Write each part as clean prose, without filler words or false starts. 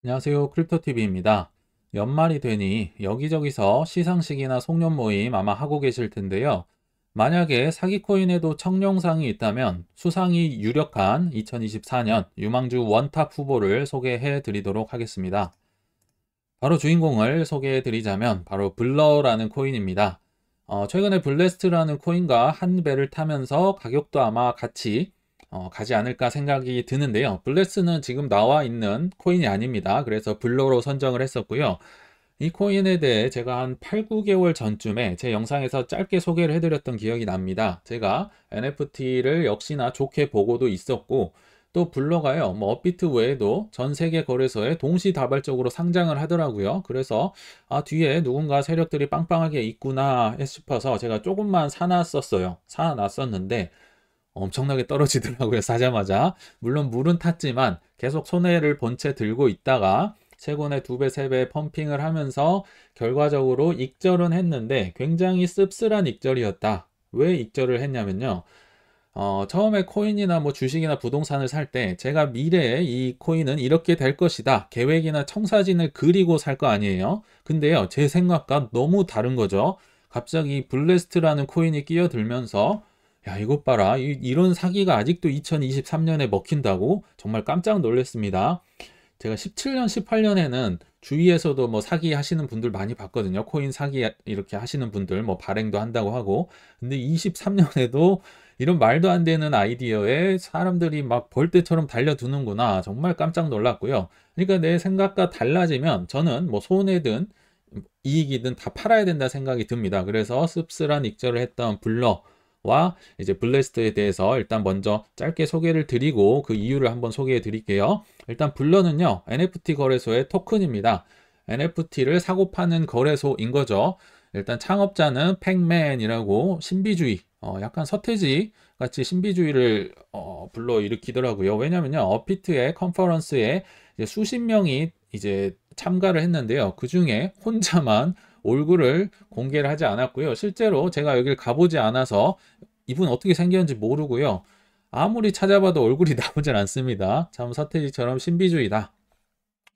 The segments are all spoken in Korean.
안녕하세요. 크립토TV입니다. 연말이 되니 여기저기서 시상식이나 송년 모임 아마 하고 계실 텐데요. 만약에 사기코인에도 청룡상이 있다면 수상이 유력한 2024년 유망주 원탑 후보를 소개해 드리도록 하겠습니다. 바로 주인공을 소개해 드리자면 바로 블러라는 코인입니다. 최근에 블레스트라는 코인과 한 배를 타면서 가격도 아마 같이 가지 않을까 생각이 드는데요. 블레스는 지금 나와 있는 코인이 아닙니다. 그래서 블러로 선정을 했었고요. 이 코인에 대해 제가 한 8, 9개월 전쯤에 제 영상에서 짧게 소개를 해드렸던 기억이 납니다. 제가 NFT를 역시나 좋게 보고도 있었고, 또 블러가요, 뭐 업비트 외에도 전 세계 거래소에 동시다발적으로 상장을 하더라고요. 그래서 뒤에 누군가 세력들이 빵빵하게 있구나 싶어서 제가 조금만 사놨었어요. 사놨었는데 엄청나게 떨어지더라고요. 사자마자. 물론 물은 탔지만 계속 손해를 본 채 들고 있다가 최근에 2배, 3배 펌핑을 하면서 결과적으로 익절은 했는데 굉장히 씁쓸한 익절이었다. 왜 익절을 했냐면요. 처음에 코인이나 뭐 주식이나 부동산을 살 때 제가 미래에 이 코인은 이렇게 될 것이다. 계획이나 청사진을 그리고 살 거 아니에요. 근데요, 제 생각과 너무 다른 거죠. 갑자기 블레스트라는 코인이 끼어들면서 야, 이것 봐라. 이런 사기가 아직도 2023년에 먹힌다고? 정말 깜짝 놀랐습니다. 제가 17년, 18년에는 주위에서도 뭐 사기 하시는 분들 많이 봤거든요. 코인 사기 이렇게 하시는 분들 뭐 발행도 한다고 하고. 근데 23년에도 이런 말도 안 되는 아이디어에 사람들이 막 벌떼처럼 달려드는구나. 정말 깜짝 놀랐고요. 그러니까 내 생각과 달라지면 저는 뭐 손해든 이익이든 다 팔아야 된다 생각이 듭니다. 그래서 씁쓸한 익절을 했던 블러와 이제 블레스트에 대해서 일단 먼저 짧게 소개를 드리고 그 이유를 한번 소개해 드릴게요. 일단 블러는요, NFT 거래소의 토큰입니다. NFT를 사고 파는 거래소인 거죠. 일단 창업자는 팩맨이라고 신비주의, 약간 서태지 같이 신비주의를 불러일으키더라고요. 왜냐면요, 업비트의 컨퍼런스에 이제 수십 명이 이제 참가를 했는데요. 그 중에 혼자만 얼굴을 공개를 하지 않았고요. 실제로 제가 여길 가보지 않아서 이분 어떻게 생겼는지 모르고요. 아무리 찾아봐도 얼굴이 나오질 않습니다. 참 서태지처럼 신비주의다.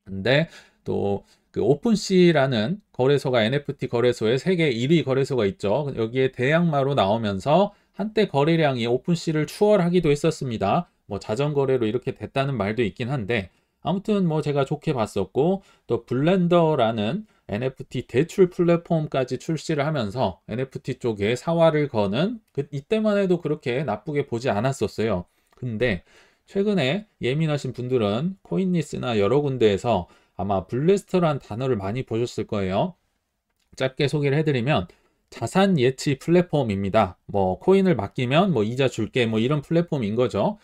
근데 또 그 오픈시라는 거래소가 NFT 거래소의 세계 1위 거래소가 있죠. 여기에 대항마로 나오면서 한때 거래량이 오픈시를 추월하기도 했었습니다. 뭐 자전거래로 이렇게 됐다는 말도 있긴 한데 아무튼 뭐 제가 좋게 봤었고, 또 블렌더라는 NFT 대출 플랫폼까지 출시를 하면서 NFT 쪽에 사활을 거는 이때만 해도 그렇게 나쁘게 보지 않았었어요. 근데 최근에 예민하신 분들은 코인리스나 여러 군데에서 아마 블래스터란 단어를 많이 보셨을 거예요. 짧게 소개를 해드리면 자산 예치 플랫폼입니다. 뭐 코인을 맡기면 뭐 이자 줄게 뭐 이런 플랫폼인 거죠.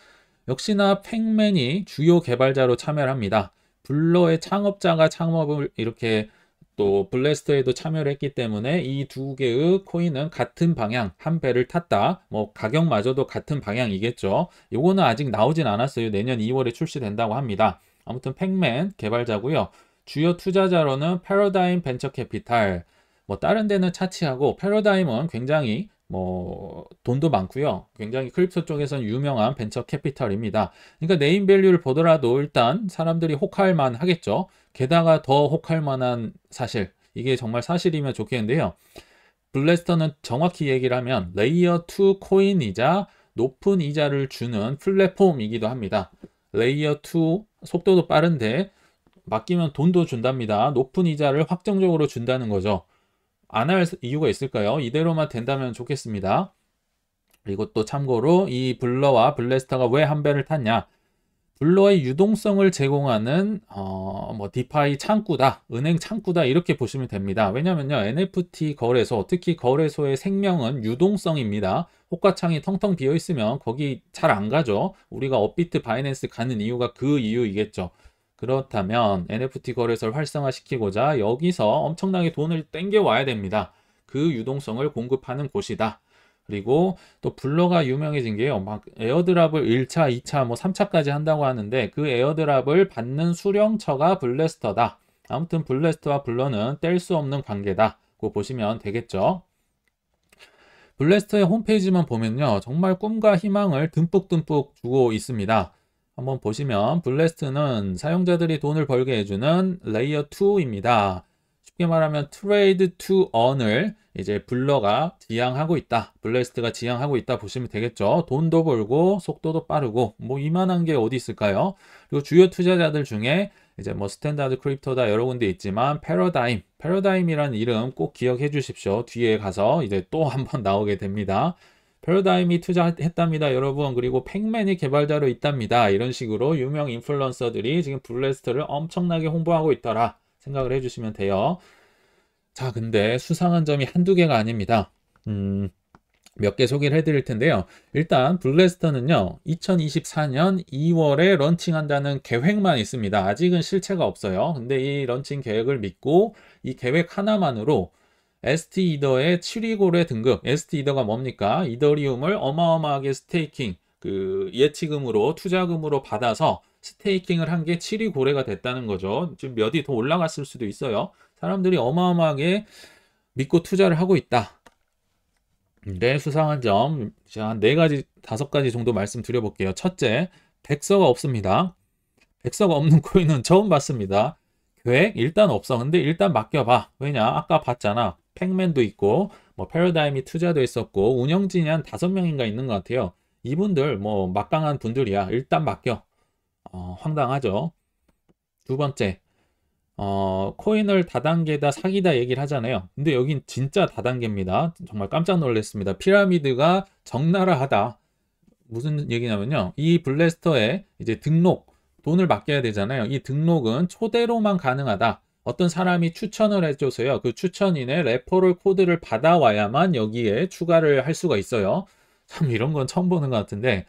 역시나 팩맨이 주요 개발자로 참여를 합니다. 블러의 창업자가 창업을 이렇게 또 블래스터에도 참여를 했기 때문에 이 두 개의 코인은 같은 방향, 한 배를 탔다. 뭐 가격마저도 같은 방향이겠죠. 요거는 아직 나오진 않았어요. 내년 2월에 출시된다고 합니다. 아무튼 팩맨 개발자고요. 주요 투자자로는 패러다임 벤처 캐피탈, 뭐 다른 데는 차치하고 패러다임은 굉장히 뭐 돈도 많고요. 굉장히 크립토 쪽에서는 유명한 벤처 캐피탈입니다. 그러니까 네임 밸류를 보더라도 일단 사람들이 혹할 만 하겠죠. 게다가 더 혹할 만한 사실, 이게 정말 사실이면 좋겠는데요. 블래스터는 정확히 얘기를 하면 레이어 2 코인이자 높은 이자를 주는 플랫폼이기도 합니다. 레이어 2 속도도 빠른데 맡기면 돈도 준답니다. 높은 이자를 확정적으로 준다는 거죠. 안 할 이유가 있을까요? 이대로만 된다면 좋겠습니다. 그리고 또 참고로 이 블러와 블래스터가 왜 한 배를 탔냐? 블러의 유동성을 제공하는 뭐 디파이 창구다, 은행 창구다 이렇게 보시면 됩니다. 왜냐면요, NFT 거래소, 특히 거래소의 생명은 유동성입니다. 호가창이 텅텅 비어 있으면 거기 잘 안 가죠. 우리가 업비트, 바이낸스 가는 이유가 그 이유이겠죠. 그렇다면 NFT 거래소를 활성화시키고자 여기서 엄청나게 돈을 땡겨 와야 됩니다. 그 유동성을 공급하는 곳이다. 그리고 또 블러가 유명해진 게요. 막 에어드랍을 1차, 2차, 뭐 3차까지 한다고 하는데 그 에어드랍을 받는 수령처가 블래스터다. 아무튼 블래스터와 블러는 뗄 수 없는 관계다고 보시면 되겠죠. 블래스터의 홈페이지만 보면요, 정말 꿈과 희망을 듬뿍듬뿍 주고 있습니다. 한번 보시면 블래스트는 사용자들이 돈을 벌게 해주는 레이어 2입니다. 쉽게 말하면 트레이드 투 earn을 이제 블러가 지향하고 있다. 블래스트가 지향하고 있다 보시면 되겠죠. 돈도 벌고 속도도 빠르고 뭐 이만한 게 어디 있을까요? 그리고 주요 투자자들 중에 이제 뭐 스탠다드 크립토다 여러 군데 있지만 패러다임이라는 이름 꼭 기억해 주십시오. 뒤에 가서 이제 또 한번 나오게 됩니다. 패러다임이 투자했답니다, 여러분. 그리고 팩맨이 개발자로 있답니다. 이런 식으로 유명 인플루언서들이 지금 블래스터를 엄청나게 홍보하고 있더라 생각을 해주시면 돼요. 자, 근데 수상한 점이 한두 개가 아닙니다. 몇 개 소개를 해드릴 텐데요. 일단 블래스터는요 2024년 2월에 런칭한다는 계획만 있습니다. 아직은 실체가 없어요. 근데 이 런칭 계획을 믿고 이 계획 하나만으로 ST 이더의 7위고래 등급, ST 이더가 뭡니까? 이더리움을 어마어마하게 스테이킹, 그 예치금으로 투자금으로 받아서 스테이킹을 한 게 7위 고래가 됐다는 거죠. 지금 몇 위 더 올라갔을 수도 있어요. 사람들이 어마어마하게 믿고 투자를 하고 있다. 근데 수상한 점, 한 4가지, 5가지 정도 말씀드려볼게요. 첫째, 백서가 없습니다. 백서가 없는 코인은 처음 봤습니다. 계획 일단 없어. 근데 일단 맡겨봐. 왜냐? 아까 봤잖아. 팩맨도 있고, 뭐 패러다임이 투자도 있었고, 운영진이 한 5명인가 있는 것 같아요. 이분들 뭐 막강한 분들이야. 일단 맡겨. 황당하죠. 두 번째, 코인을 다단계다 사기다 얘기를 하잖아요. 근데 여긴 진짜 다단계입니다. 정말 깜짝 놀랐습니다. 피라미드가 적나라하다. 무슨 얘기냐면요. 이 블래스터에 이제 등록, 돈을 맡겨야 되잖아요. 이 등록은 초대로만 가능하다. 어떤 사람이 추천을 해줘서요. 그 추천인의 레퍼럴 코드를 받아와야만 여기에 추가를 할 수가 있어요. 참 이런 건 처음 보는 것 같은데,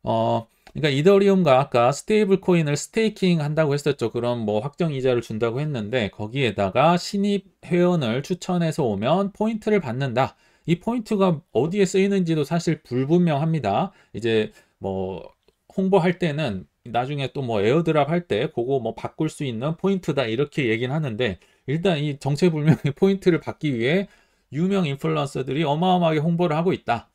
그러니까 이더리움과 아까 스테이블 코인을 스테이킹 한다고 했었죠. 그럼 뭐 확정 이자를 준다고 했는데 거기에다가 신입 회원을 추천해서 오면 포인트를 받는다. 이 포인트가 어디에 쓰이는지도 사실 불분명합니다. 이제 뭐 홍보할 때는 나중에 또 뭐 에어드랍 할 때 그거 뭐 바꿀 수 있는 포인트다 이렇게 얘기는 하는데 일단 이 정체불명의 포인트를 받기 위해 유명 인플루언서들이 어마어마하게 홍보를 하고 있다.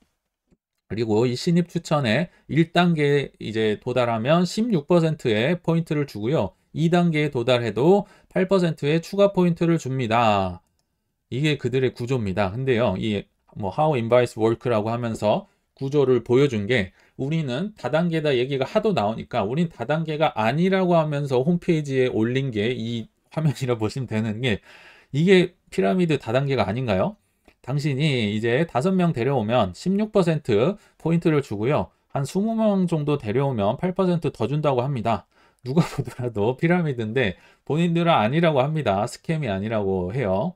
그리고 이 신입 추천에 1단계 이제 도달하면 16%의 포인트를 주고요. 2단계에 도달해도 8%의 추가 포인트를 줍니다. 이게 그들의 구조입니다. 근데요, 이 뭐 How Invites Work라고 하면서 구조를 보여준 게 우리는 다단계다 얘기가 하도 나오니까 우린 다단계가 아니라고 하면서 홈페이지에 올린 게 이 화면이라 보시면 되는 게 이게 피라미드 다단계가 아닌가요? 당신이 이제 5명 데려오면 16% 포인트를 주고요. 한 20명 정도 데려오면 8%더 준다고 합니다. 누가 보더라도 피라미드인데 본인들은 아니라고 합니다. 스캠이 아니라고 해요.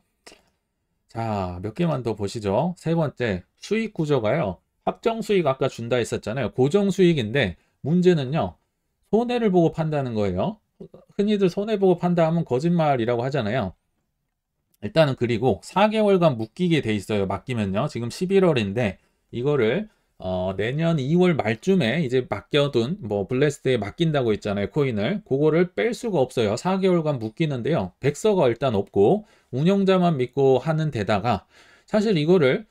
자, 몇 개만 더 보시죠. 세 번째, 수익 구조가요. 확정 수익 아까 준다 했었잖아요. 고정 수익인데 문제는요. 손해를 보고 판다는 거예요. 흔히들 손해 보고 판다 하면 거짓말이라고 하잖아요. 일단은 그리고 4개월간 묶이게 돼 있어요. 맡기면요. 지금 11월인데 이거를 내년 2월 말쯤에 이제 맡겨둔 뭐 블래스트에 맡긴다고 했잖아요. 코인을. 그거를 뺄 수가 없어요. 4개월간 묶이는데요. 백서가 일단 없고 운영자만 믿고 하는 데다가 사실 이거를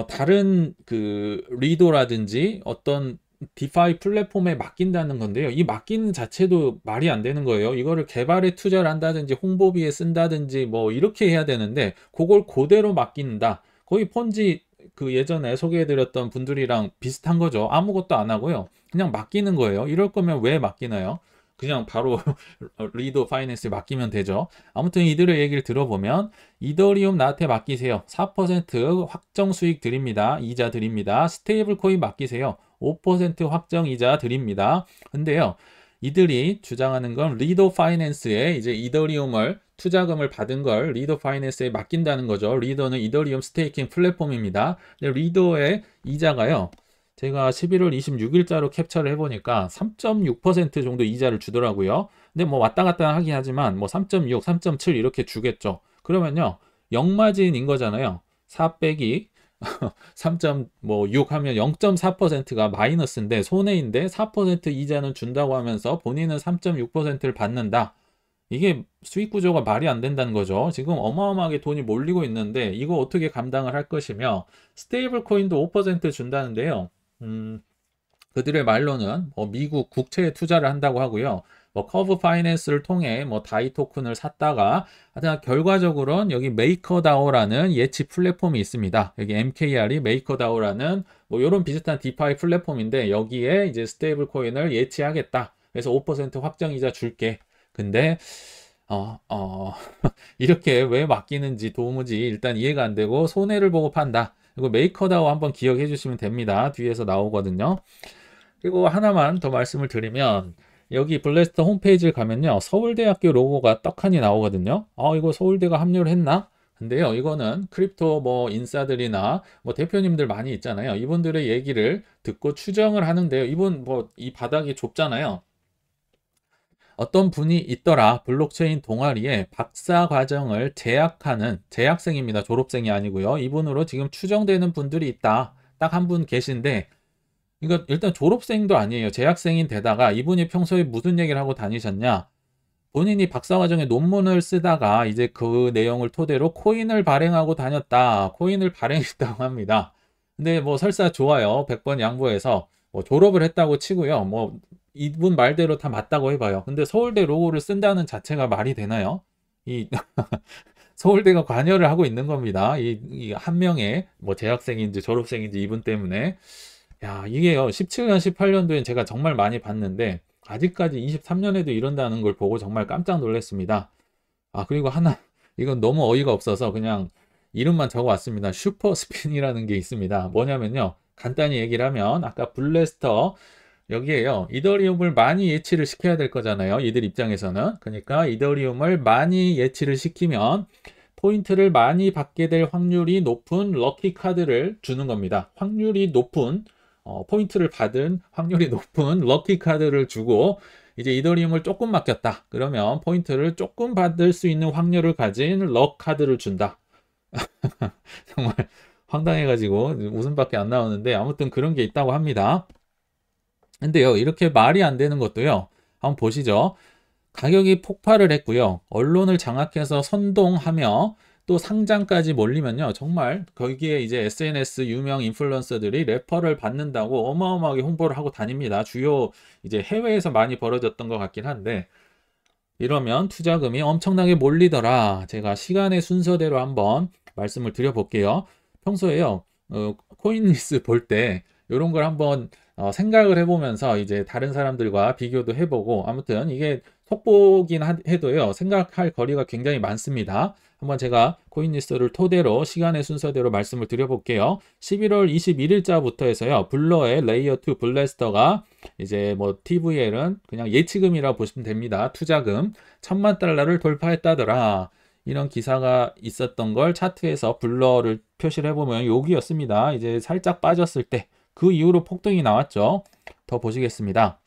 다른 그 리도라든지 어떤 디파이 플랫폼에 맡긴다는 건데요. 이 맡기는 자체도 말이 안 되는 거예요. 이거를 개발에 투자를 한다든지 홍보비에 쓴다든지 뭐 이렇게 해야 되는데 그걸 그대로 맡긴다. 거의 폰지 그 예전에 소개해드렸던 분들이랑 비슷한 거죠. 아무것도 안 하고요. 그냥 맡기는 거예요. 이럴 거면 왜 맡기나요? 그냥 바로 리더 파이낸스에 맡기면 되죠. 아무튼 이들의 얘기를 들어보면 이더리움 나한테 맡기세요. 4% 확정 수익 드립니다. 이자 드립니다. 스테이블 코인 맡기세요. 5% 확정 이자 드립니다. 근데요. 이들이 주장하는 건 리더 파이낸스에 이제 이더리움을 투자금을 받은 걸 리더 파이낸스에 맡긴다는 거죠. 리더는 이더리움 스테이킹 플랫폼입니다. 근데 리더의 이자가요. 제가 11월 26일자로 캡처를 해보니까 3.6% 정도 이자를 주더라고요. 근데 뭐 왔다 갔다 하긴 하지만 뭐 3.6, 3.7 이렇게 주겠죠. 그러면요. 0마진인 거잖아요. 4 빼기 3.6 하면 0.4%가 마이너스인데 손해인데 4% 이자는 준다고 하면서 본인은 3.6%를 받는다. 이게 수익 구조가 말이 안 된다는 거죠. 지금 어마어마하게 돈이 몰리고 있는데 이거 어떻게 감당을 할 것이며 스테이블 코인도 5% 준다는데요. 그들의 말로는 뭐 미국 국채에 투자를 한다고 하고요. 뭐 커브 파이낸스를 통해 뭐 다이 토큰을 샀다가 하여튼 결과적으로는 여기 메이커다오라는 예치 플랫폼이 있습니다. 여기 MKR이 메이커다오라는 뭐 이런 비슷한 디파이 플랫폼인데 여기에 이제 스테이블 코인을 예치하겠다. 그래서 5% 확정이자 줄게. 근데 어, 어, 이렇게 왜 맡기는지 도무지 일단 이해가 안 되고 손해를 보고 판다. 그리고 메이커다오 한번 기억해 주시면 됩니다. 뒤에서 나오거든요. 그리고 하나만 더 말씀을 드리면 여기 블래스터 홈페이지를 가면요. 서울대학교 로고가 떡하니 나오거든요. 이거 서울대가 합류를 했나? 근데요. 이거는 크립토 뭐 인사들이나 뭐 대표님들 많이 있잖아요. 이분들의 얘기를 듣고 추정을 하는데요. 이분 뭐 이 바닥이 좁잖아요. 어떤 분이 있더라. 블록체인 동아리에 박사 과정을 재학하는 재학생입니다. 졸업생이 아니고요. 이분으로 지금 추정되는 분들이 있다. 딱 한 분 계신데 이거 일단 졸업생도 아니에요. 재학생인 데다가 이분이 평소에 무슨 얘기를 하고 다니셨냐? 본인이 박사과정에 논문을 쓰다가 이제 그 내용을 토대로 코인을 발행하고 다녔다. 코인을 발행했다고 합니다. 근데 뭐 설사 좋아요. 100번 양보해서 뭐 졸업을 했다고 치고요. 뭐 이분 말대로 다 맞다고 해봐요. 근데 서울대 로고를 쓴다는 자체가 말이 되나요? 이 서울대가 관여를 하고 있는 겁니다. 이 한 명의 뭐 재학생인지 졸업생인지 이분 때문에. 야, 이게요. 17년, 18년도엔 제가 정말 많이 봤는데 아직까지 23년에도 이런다는 걸 보고 정말 깜짝 놀랐습니다. 그리고 하나 이건 너무 어이가 없어서 그냥 이름만 적어 왔습니다. 슈퍼 스핀이라는 게 있습니다. 뭐냐면요. 간단히 얘기를 하면 아까 블래스터 여기에요. 이더리움을 많이 예치를 시켜야 될 거잖아요. 이들 입장에서는. 그러니까 이더리움을 많이 예치를 시키면 포인트를 많이 받게 될 확률이 높은 럭키 카드를 주는 겁니다. 확률이 높은 포인트를 받은 확률이 높은 럭키 카드를 주고 이제 이더리움을 조금 맡겼다. 그러면 포인트를 조금 받을 수 있는 확률을 가진 럭 카드를 준다. 정말 황당해가지고 웃음밖에 안 나오는데 아무튼 그런 게 있다고 합니다. 근데요, 이렇게 말이 안 되는 것도요. 한번 보시죠. 가격이 폭발을 했고요. 언론을 장악해서 선동하며 또 상장까지 몰리면요. 정말 거기에 이제 SNS 유명 인플루언서들이 레퍼를 받는다고 어마어마하게 홍보를 하고 다닙니다. 주요 이제 해외에서 많이 벌어졌던 것 같긴 한데 이러면 투자금이 엄청나게 몰리더라. 제가 시간의 순서대로 한번 말씀을 드려볼게요. 평소에요. 코인리스 볼 때 이런 걸 한번 생각을 해보면서 이제 다른 사람들과 비교도 해보고 아무튼 이게 속보긴 해도요. 생각할 거리가 굉장히 많습니다. 한번 제가 코인리스를 토대로 시간의 순서대로 말씀을 드려볼게요. 11월 21일자부터 해서요. 블러의 레이어2 블래스터가 이제 뭐 TVL은 그냥 예치금이라 보시면 됩니다. 투자금 1000만 달러를 돌파했다더라. 이런 기사가 있었던 걸 차트에서 블러를 표시를 해보면 여기였습니다. 이제 살짝 빠졌을 때 그 이후로 폭등이 나왔죠. 더 보시겠습니다.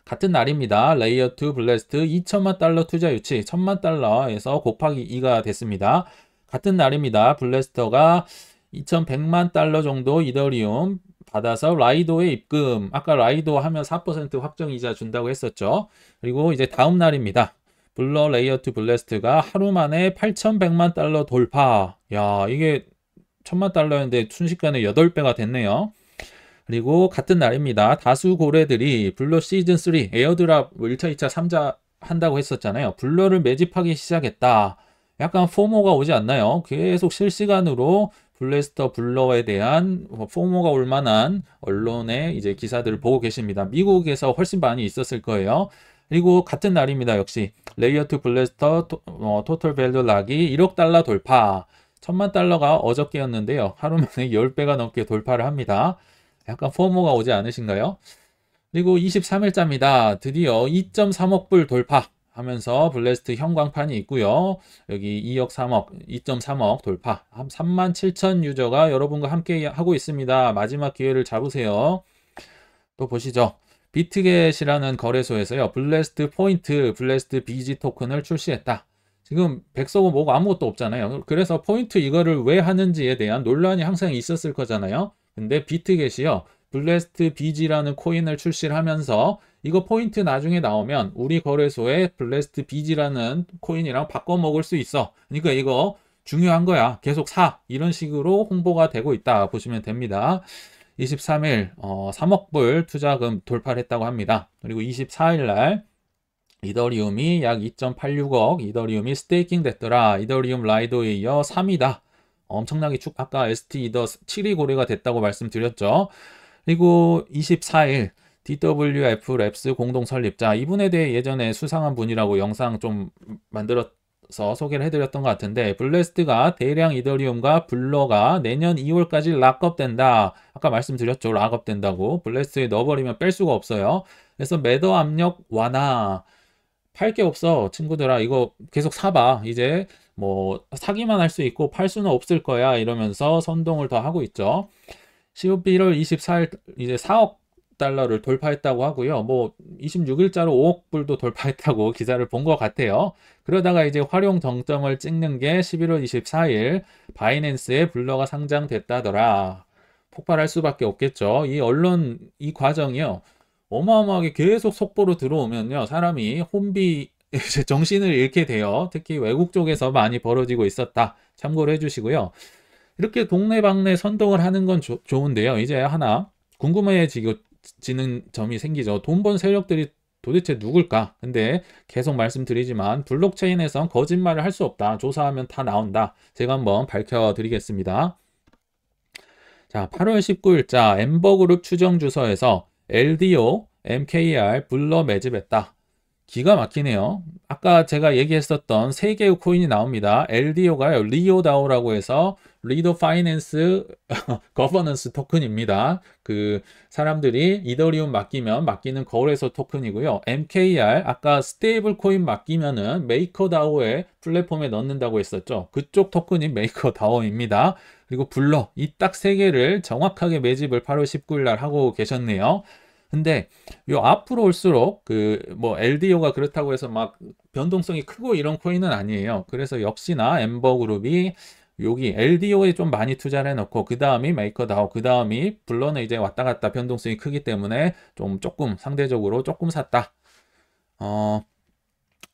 같은 날입니다. 레이어2 블래스트 2천만 달러 투자 유치 1000만 달러에서 곱하기 2가 됐습니다. 같은 날입니다. 블래스터가 2100만 달러 정도 이더리움 받아서 라이도에 입금. 아까 라이도 하면 4% 확정이자 준다고 했었죠. 그리고 이제 다음 날입니다. 블러 레이어2 블래스트가 하루 만에 8100만 달러 돌파. 야, 이게 1000만 달러였는데 순식간에 8배가 됐네요. 그리고 같은 날입니다. 다수 고래들이 블러 시즌3 에어드랍 1차, 2차, 3차 한다고 했었잖아요. 블러를 매집하기 시작했다. 약간 포모가 오지 않나요? 계속 실시간으로 블래스터 블러에 대한 포모가 올 만한 언론의 이제 기사들을 보고 계십니다. 미국에서 훨씬 많이 있었을 거예요. 그리고 같은 날입니다. 역시 레이어2 블래스터 토탈 밸류 락이 1억 달러 돌파. 1000만 달러가 어저께였는데요. 하루 만에 10배가 넘게 돌파를 합니다. 약간 포모가 오지 않으신가요? 그리고 23일자입니다. 드디어 2.3억 불 돌파하면서 블래스트 형광판이 있고요. 여기 2억 3억, 2.3억 돌파. 한 37,000 유저가 여러분과 함께 하고 있습니다. 마지막 기회를 잡으세요. 또 보시죠. 비트겟이라는 거래소에서요. 블래스트 포인트, 블래스트 BG 토큰을 출시했다. 지금 백서고 뭐고 아무것도 없잖아요. 그래서 포인트 이거를 왜 하는지에 대한 논란이 항상 있었을 거잖아요. 근데 비트겟이요. 블래스트 BG라는 코인을 출시를 하면서 이거 포인트 나중에 나오면 우리 거래소에 블래스트 BG라는 코인이랑 바꿔 먹을 수 있어. 그러니까 이거 중요한 거야. 계속 사. 이런 식으로 홍보가 되고 있다 보시면 됩니다. 23일 3억 불 투자금 돌파를 했다고 합니다. 그리고 24일 날 이더리움이 약 2.86억 이더리움이 스테이킹 됐더라. 이더리움 라이도에 이어 3위다. 엄청나게 아까 ST 이더 7위 고래가 됐다고 말씀드렸죠. 그리고 24일 DWF 랩스 공동 설립자, 이분에 대해 예전에 수상한 분이라고 영상 좀 만들어서 소개를 해드렸던 것 같은데, 블래스트가 대량 이더리움과 블러가 내년 2월까지 락업된다. 아까 말씀드렸죠. 락업된다고. 블래스트에 넣어버리면 뺄 수가 없어요. 그래서 매도 압력 완화. 팔 게 없어 친구들아, 이거 계속 사봐. 이제 뭐 사기만 할 수 있고 팔 수는 없을 거야 이러면서 선동을 더 하고 있죠. COP 1월 24일 이제 4억 달러를 돌파했다고 하고요. 뭐 26일자로 5억 불도 돌파했다고 기사를 본 것 같아요. 그러다가 이제 활용 정점을 찍는 게 11월 24일 바이낸스에 블러가 상장됐다더라. 폭발할 수밖에 없겠죠. 이 언론 이 과정이요, 어마어마하게 계속 속보로 들어오면요, 사람이 혼비 이제 정신을 잃게 돼요. 특히 외국 쪽에서 많이 벌어지고 있었다. 참고를 해주시고요. 이렇게 동네방네 선동을 하는 건 좋은데요. 이제 하나 궁금해지는 점이 생기죠. 돈 번 세력들이 도대체 누굴까? 근데 계속 말씀드리지만 블록체인에선 거짓말을 할 수 없다. 조사하면 다 나온다. 제가 한번 밝혀드리겠습니다. 자, 8월 19일자 엠버그룹 추정 주서에서 LDO, MKR 불러 매집했다. 기가 막히네요. 아까 제가 얘기했었던 세 개의 코인이 나옵니다. LDO가요, 리오다오라고 해서 리더 파이낸스 거버넌스 토큰입니다. 그 사람들이 이더리움 맡기는 거래소 토큰이고요. MKR, 아까 스테이블 코인 맡기면은 메이커다오의 플랫폼에 넣는다고 했었죠. 그쪽 토큰이 메이커다오입니다. 그리고 불러, 이 딱 세 개를 정확하게 매집을 8월 19일 날 하고 계셨네요. 근데 요 앞으로 올수록 그 뭐 LDO가 그렇다고 해서 막 변동성이 크고 이런 코인은 아니에요. 그래서 역시나 엠버그룹이 여기 LDO에 좀 많이 투자를 해놓고 그 다음이 메이커다오, 그 다음이 블러는 이제 왔다 갔다 변동성이 크기 때문에 조금 상대적으로 조금 샀다.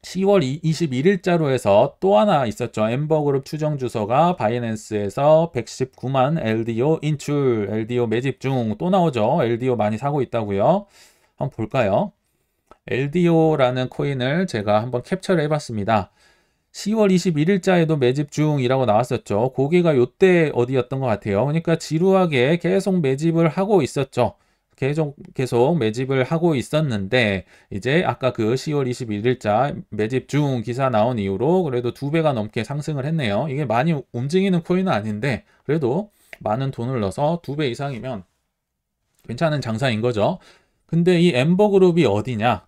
10월 21일자로 해서 또 하나 있었죠. 엠버그룹 추정 주소가 바이낸스에서 119만 LDO 인출, LDO 매집 중. 또 나오죠. LDO 많이 사고 있다고요. 한번 볼까요? LDO라는 코인을 제가 한번 캡처를 해봤습니다. 10월 21일자에도 매집 중이라고 나왔었죠. 고개가 요때 어디였던 것 같아요. 그러니까 지루하게 계속 매집을 하고 있었죠. 계속 매집을 하고 있었는데, 이제 아까 그 10월 21일자 매집 중 기사 나온 이후로 그래도 2배가 넘게 상승을 했네요. 이게 많이 움직이는 코인은 아닌데 그래도 많은 돈을 넣어서 2배 이상이면 괜찮은 장사인 거죠. 근데 이 엠버그룹이 어디냐?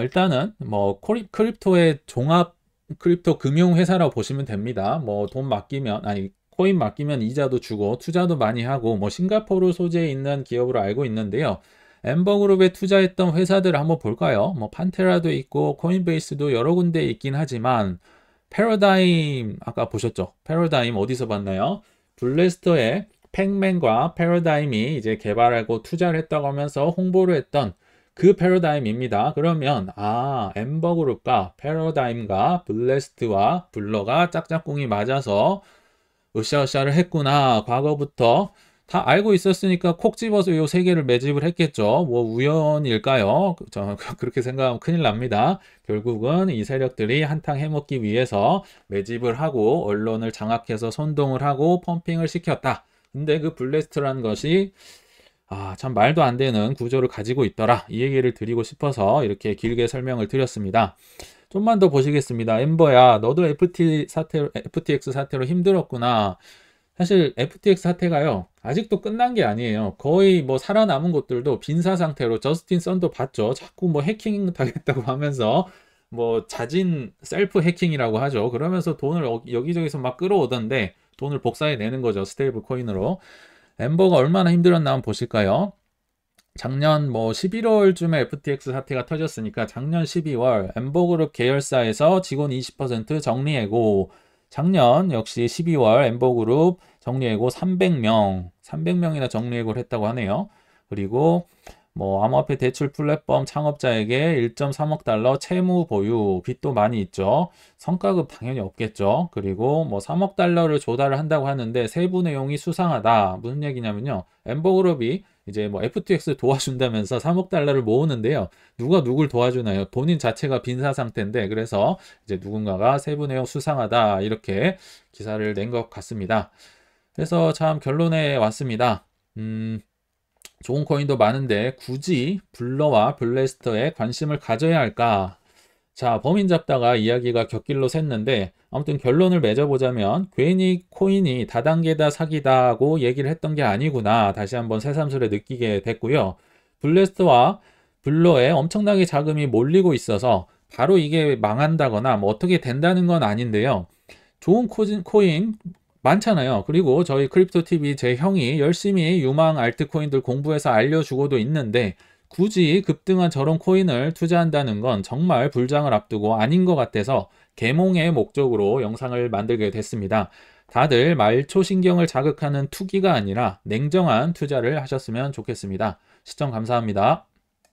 일단은 뭐 크립토의 종합 크립토 금융 회사라고 보시면 됩니다. 뭐 돈 맡기면, 아니 코인 맡기면 이자도 주고 투자도 많이 하고 뭐 싱가포르 소재에 있는 기업으로 알고 있는데요. 엠버그룹에 투자했던 회사들을 한번 볼까요? 뭐 판테라도 있고 코인베이스도 여러 군데 있긴 하지만, 패러다임 아까 보셨죠? 패러다임 어디서 봤나요? 블래스터의 팩맨과 패러다임이 이제 개발하고 투자를 했다고 하면서 홍보를 했던 그 패러다임입니다. 그러면 엠버그룹과 패러다임과 블래스트와 블러가 짝짝꿍이 맞아서 으쌰으쌰를 했구나. 과거부터 다 알고 있었으니까 콕 집어서 이 세 개를 매집을 했겠죠. 뭐 우연일까요? 저 그렇게 생각하면 큰일 납니다. 결국은 이 세력들이 한탕 해먹기 위해서 매집을 하고 언론을 장악해서 선동을 하고 펌핑을 시켰다. 근데 그 블래스트라는 것이 참 말도 안 되는 구조를 가지고 있더라. 이 얘기를 드리고 싶어서 이렇게 길게 설명을 드렸습니다. 좀만 더 보시겠습니다. 엠버야, 너도 FTX 사태로 힘들었구나. 사실 FTX 사태가요, 아직도 끝난 게 아니에요. 거의 뭐 살아남은 곳들도 빈사 상태로, 저스틴 선도 봤죠. 자꾸 뭐 해킹 당했다고 하면서 뭐 자진 셀프 해킹이라고 하죠. 그러면서 돈을 여기저기서 막 끌어오던데 돈을 복사해 내는 거죠. 스테이블 코인으로. 엠버가 얼마나 힘들었나 한번 보실까요? 작년 뭐 11월쯤에 FTX 사태가 터졌으니까 작년 12월 엠버그룹 계열사에서 직원 20% 정리해고, 작년 역시 12월 엠버그룹 정리해고 300명이나 정리해고를 했다고 하네요. 그리고 뭐 암호화폐 대출 플랫폼 창업자에게 1.3억 달러 채무 보유, 빚도 많이 있죠. 성과급 당연히 없겠죠. 그리고 뭐 3억 달러를 조달을 한다고 하는데 세부 내용이 수상하다. 무슨 얘기냐면요. 엠버그룹이 이제 뭐 FTX 도와준다면서 3억 달러를 모으는데요. 누가 누굴 도와주나요? 본인 자체가 빈사 상태인데, 그래서 이제 누군가가 세부 내용 수상하다 이렇게 기사를 낸 것 같습니다. 그래서 참 결론에 왔습니다. 좋은 코인도 많은데 굳이 블러와 블래스터에 관심을 가져야 할까? 자, 범인 잡다가 이야기가 곁길로 샜는데 아무튼 결론을 맺어보자면 괜히 코인이 다단계다 사기다고 얘기를 했던 게 아니구나. 다시 한번 새삼스레 느끼게 됐고요. 블래스터와 블러에 엄청나게 자금이 몰리고 있어서 바로 이게 망한다거나 뭐 어떻게 된다는 건 아닌데요. 좋은 코인 많잖아요. 그리고 저희 크립토TV 제 형이 열심히 유망 알트코인들 공부해서 알려주고도 있는데 굳이 급등한 저런 코인을 투자한다는 건 정말 불장을 앞두고 아닌 것 같아서 계몽의 목적으로 영상을 만들게 됐습니다. 다들 말초신경을 자극하는 투기가 아니라 냉정한 투자를 하셨으면 좋겠습니다. 시청 감사합니다.